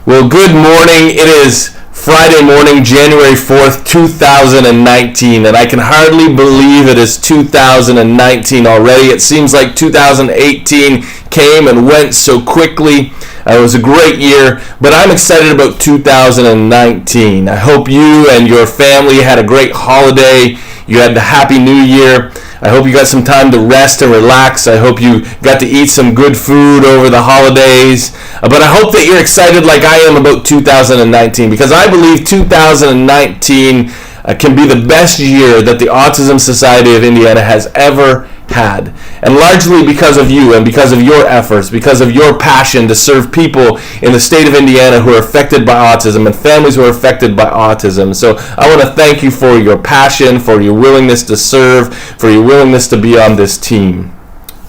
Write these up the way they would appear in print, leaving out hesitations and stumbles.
Well, good morning. It is Friday morning, January 4th, 2019, and I can hardly believe it is 2019 already. It seems like 2018 came and went so quickly. It was a great year, but I'm excited about 2019. I hope you and your family had a great holiday. You had the Happy New Year. I hope you got some time to rest and relax. I hope you got to eat some good food over the holidays. But I hope that you're excited like I am about 2019, because I believe 2019 can be the best year that the Autism Society of Indiana has ever had, and largely because of you and because of your efforts, because of your passion to serve people in the state of Indiana who are affected by autism and families who are affected by autism. So I want to thank you for your passion, for your willingness to serve, for your willingness to be on this team.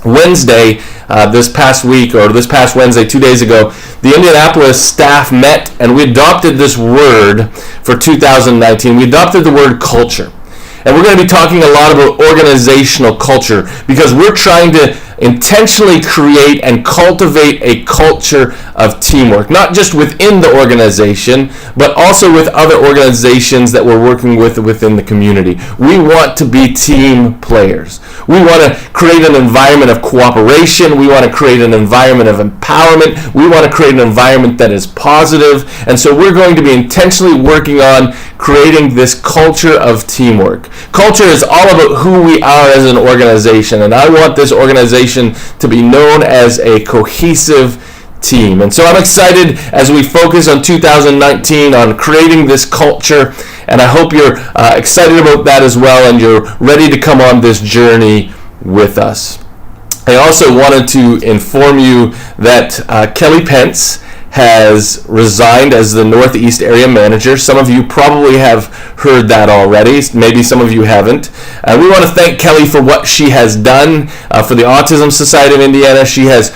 Wednesday, this past Wednesday, 2 days ago, the Indianapolis staff met and we adopted this word for 2019. We adopted the word culture. And we're going to be talking a lot about organizational culture, because we're trying to intentionally create and cultivate a culture of teamwork, not just within the organization, but also with other organizations that we're working with within the community. We want to be team players. We want to create an environment of cooperation. We want to create an environment of empowerment. We want to create an environment that is positive. And so we're going to be intentionally working on creating this culture of teamwork. Culture is all about who we are as an organization, and I want this organization to be known as a cohesive team. And so I'm excited as we focus on 2019 on creating this culture, and I hope you're excited about that as well, and you're ready to come on this journey with us. I also wanted to inform you that Kelly Pence has resigned as the Northeast area manager. Some of you probably have heard that already. Maybe some of you haven't. We want to thank Kelly for what she has done for the Autism Society of Indiana. She has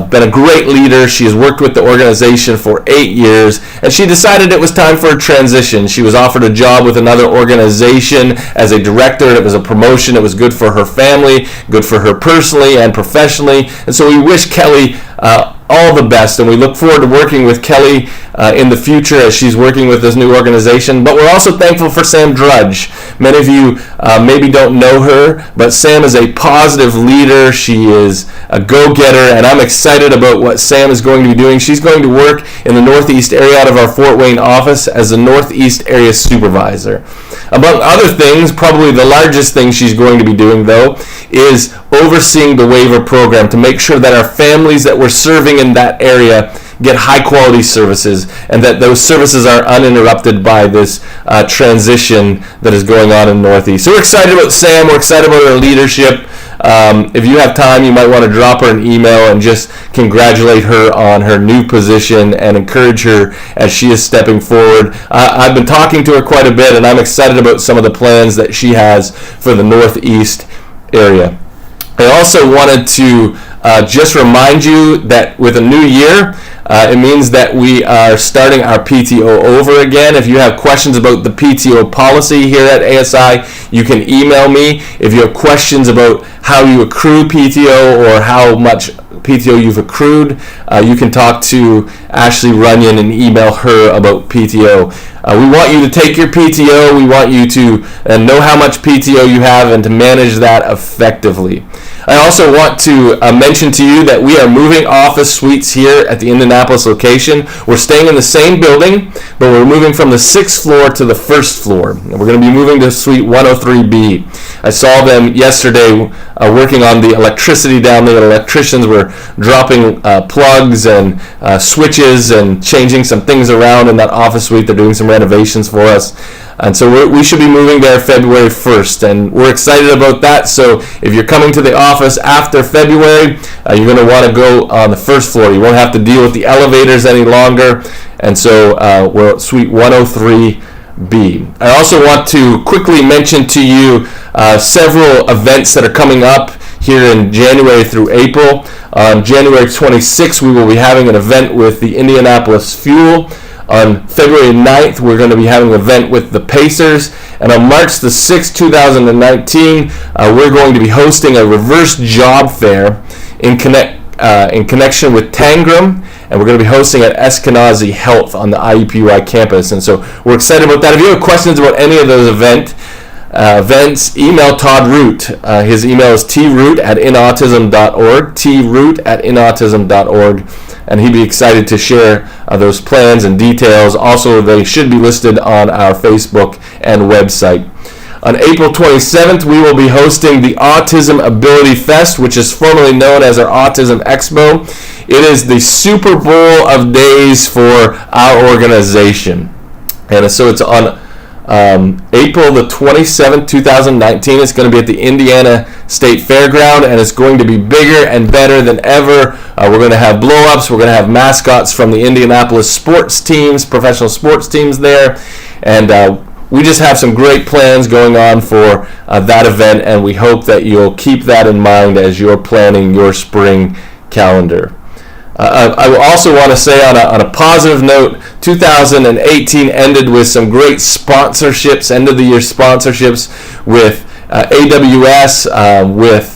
been a great leader. She has worked with the organization for 8 years, and she decided it was time for a transition. She was offered a job with another organization as a director. It was a promotion. It was good for her family, good for her personally and professionally. And so we wish Kelly all the best, and we look forward to working with Kelly in the future as she's working with this new organization. But we're also thankful for Sam Drudge. Many of you maybe don't know her, but Sam is a positive leader. She is a go-getter, and I'm excited about what Sam is going to be doing. She's going to work in the Northeast area out of our Fort Wayne office as the Northeast area supervisor. Among other things, probably the largest thing she's going to be doing, though, is overseeing the waiver program to make sure that our families that we're serving in that area get high quality services, and that those services are uninterrupted by this transition that is going on in Northeast. So we're excited about Sam. We're excited about her leadership. If you have time, you might want to drop her an email and just congratulate her on her new position and encourage her as she is stepping forward. I've been talking to her quite a bit, and I'm excited about some of the plans that she has for the Northeast area. I also wanted to just remind you that with a new year, it means that we are starting our PTO over again. If you have questions about the PTO policy here at ASI, you can email me. If you have questions about how you accrue PTO or how much PTO you've accrued, you can talk to Ashley Runyon and email her about PTO. We want you to take your PTO. We want you to know how much PTO you have and to manage that effectively. I also want to mention to you that we are moving office suites here at the Indianapolis location. We're staying in the same building, but we're moving from the 6th floor to the 1st floor. We're going to be moving to suite 103B. I saw them yesterday working on the electricity down there. The electricians were dropping plugs and switches and changing some things around in that office suite. They're doing some renovations for us. And so we should be moving there February 1st, and we're excited about that. So if you're coming to the office after February, you're going to want to go on the 1st floor. You won't have to deal with the elevators any longer. And so we're at Suite 103B. I also want to quickly mention to you several events that are coming up here in January through April. On January 26th, we will be having an event with the Indianapolis Fuel. On February 9th, we're going to be having an event with the Pacers. And on March the 6th, 2019, we're going to be hosting a reverse job fair in connection with Tangram and we're going to be hosting at Eskenazi Health on the IUPUI campus. And so we're excited about that. If you have questions about any of those events, email Todd Root. His email is troot@inautism.org, troot@inautism.org, and he'd be excited to share those plans and details. Also, they should be listed on our Facebook and website. On April 27th, we will be hosting the Autism Ability Fest, which is formerly known as our Autism Expo. It is the Super Bowl of days for our organization. And so it's on April the 27th, 2019. It's going to be at the Indiana State Fairground, and it's going to be bigger and better than ever. We're going to have blow-ups. We're going to have mascots from the Indianapolis sports teams, professional sports teams there. And we just have some great plans going on for that event, and we hope that you'll keep that in mind as you're planning your spring calendar. I also want to say on a positive note, 2018 ended with some great sponsorships, end of the year sponsorships with AWS, with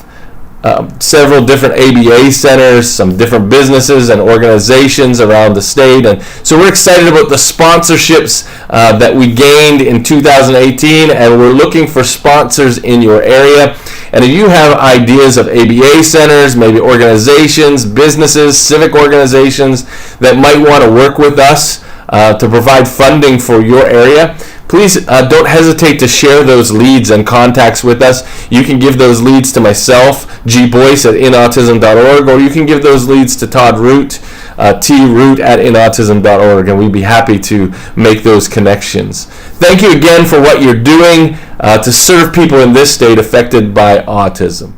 several different ABA centers, some different businesses and organizations around the state. And so we're excited about the sponsorships that we gained in 2018, and we're looking for sponsors in your area. And if you have ideas of ABA centers, maybe organizations, businesses, civic organizations that might want to work with us to provide funding for your area, please don't hesitate to share those leads and contacts with us. You can give those leads to myself, gboyce@inautism.org, or you can give those leads to Todd Root, troot@inautism.org, and we'd be happy to make those connections. Thank you again for what you're doing to serve people in this state affected by autism.